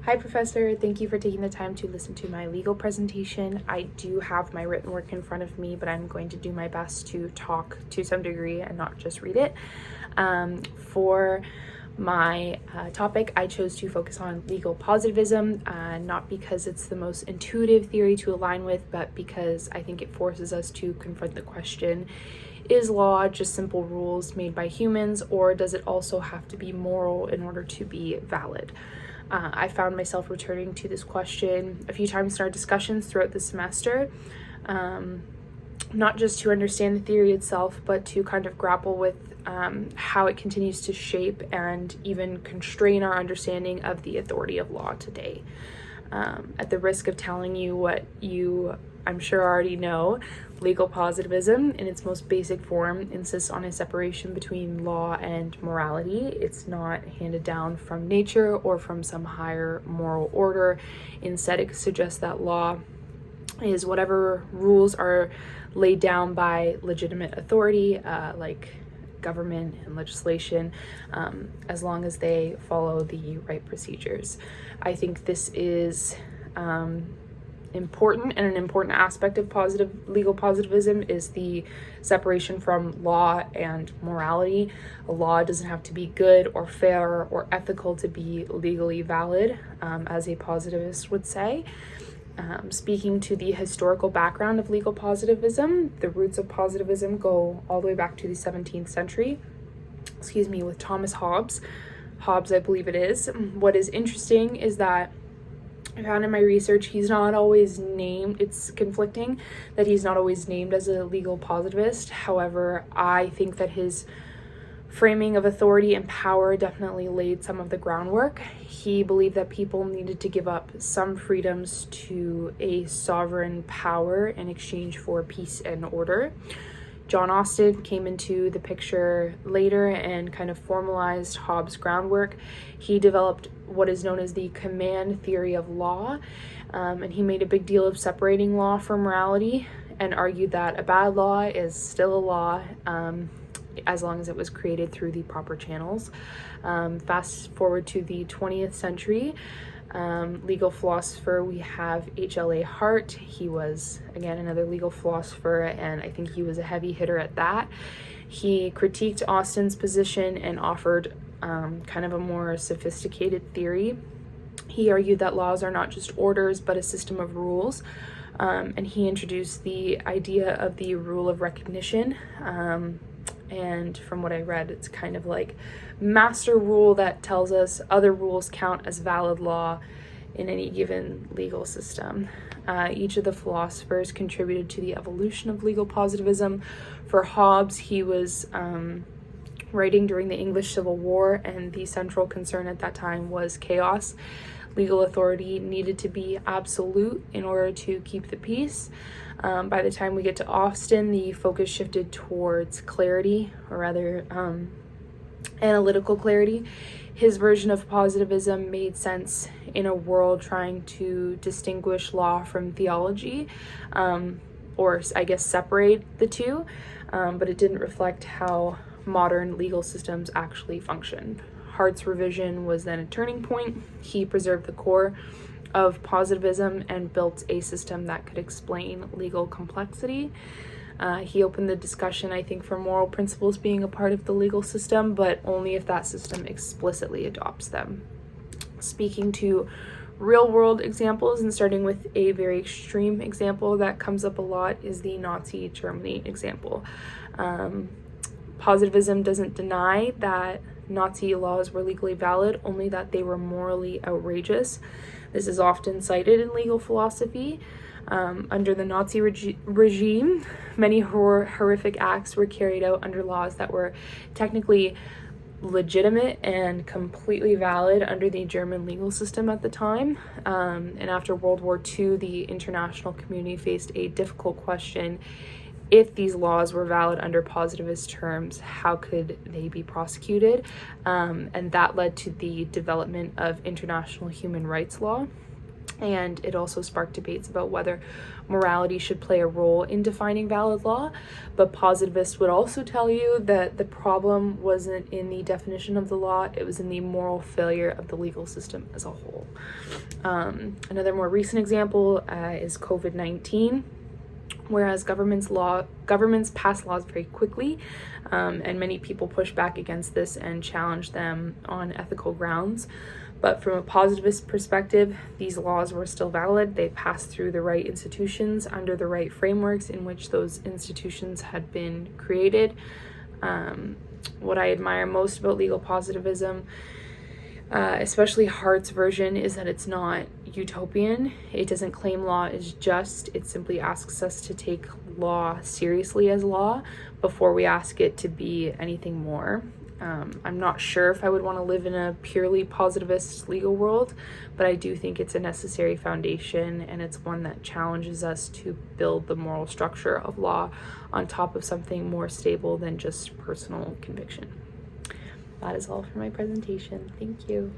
Hi, Professor. Thank you for taking the time to listen to my legal presentation. I do have my written work in front of me, but I'm going to do my best to talk to some degree and not just read it. For my topic, I chose to focus on legal positivism, not because it's the most intuitive theory to align with, but because I think it forces us to confront the question, is law just simple rules made by humans, or does it also have to be moral in order to be valid? I found myself returning to this question a few times in our discussions throughout the semester, not just to understand the theory itself, but to kind of grapple with how it continues to shape and even constrain our understanding of the authority of law today. At the risk of telling you what you, I'm sure, already know, legal positivism in its most basic form insists on a separation between law and morality. It's not handed down from nature or from some higher moral order. Instead, it suggests that law is whatever rules are laid down by legitimate authority, like government and legislation, as long as they follow the right procedures. I think this is important, and an important aspect of legal positivism is the separation from law and morality. A law doesn't have to be good or fair or ethical to be legally valid, as a positivist would say. Speaking to the historical background of legal positivism, the roots of positivism go all the way back to the 17th century, with Thomas Hobbes, I believe it is. What is interesting is that I found in my research he's not always named, it's conflicting that he's not always named as a legal positivist. However, I think that his framing of authority and power definitely laid some of the groundwork. He believed that people needed to give up some freedoms to a sovereign power in exchange for peace and order. John Austin came into the picture later and kind of formalized Hobbes' groundwork. He developed what is known as the command theory of law, and he made a big deal of separating law from morality and argued that a bad law is still a law, as long as it was created through the proper channels. Fast forward to the 20th century, legal philosopher, we have H.L.A. Hart. He was, again, another legal philosopher, and I think he was a heavy hitter at that. He critiqued Austin's position and offered kind of a more sophisticated theory. He argued that laws are not just orders, but a system of rules. And he introduced the idea of the rule of recognition. And from what I read, it's kind of like master rule that tells us other rules count as valid law in any given legal system. Each of the philosophers contributed to the evolution of legal positivism. For Hobbes, he was writing during the English Civil War, and the central concern at that time was chaos. Legal authority needed to be absolute in order to keep the peace. By the time we get to Austin, the focus shifted towards clarity, or rather analytical clarity. His version of positivism made sense in a world trying to distinguish law from theology, or I guess separate the two, but it didn't reflect how modern legal systems actually function. Hart's revision was then a turning point. He preserved the core of positivism and built a system that could explain legal complexity. He opened the discussion, I think, for moral principles being a part of the legal system, but only if that system explicitly adopts them. Speaking to real-world examples, and starting with a very extreme example that comes up a lot, is the Nazi Germany example. Positivism doesn't deny that Nazi laws were legally valid, only that they were morally outrageous. This is often cited in legal philosophy. Under the Nazi regime, many horrific acts were carried out under laws that were technically legitimate and completely valid under the German legal system at the time. And after World War II, the international community faced a difficult question. If these laws were valid under positivist terms, how could they be prosecuted? And that led to the development of international human rights law. And it also sparked debates about whether morality should play a role in defining valid law. But positivists would also tell you that the problem wasn't in the definition of the law, it was in the moral failure of the legal system as a whole. Another more recent example is COVID-19. Whereas governments pass laws very quickly, and many people push back against this and challenge them on ethical grounds. But from a positivist perspective, these laws were still valid. They passed through the right institutions under the right frameworks in which those institutions had been created. What I admire most about legal positivism, especially Hart's version, is that it's not utopian. It doesn't claim law is just. It simply asks us to take law seriously as law before we ask it to be anything more. I'm not sure if I would want to live in a purely positivist legal world, but I do think it's a necessary foundation, and it's one that challenges us to build the moral structure of law on top of something more stable than just personal conviction. That is all for my presentation. Thank you.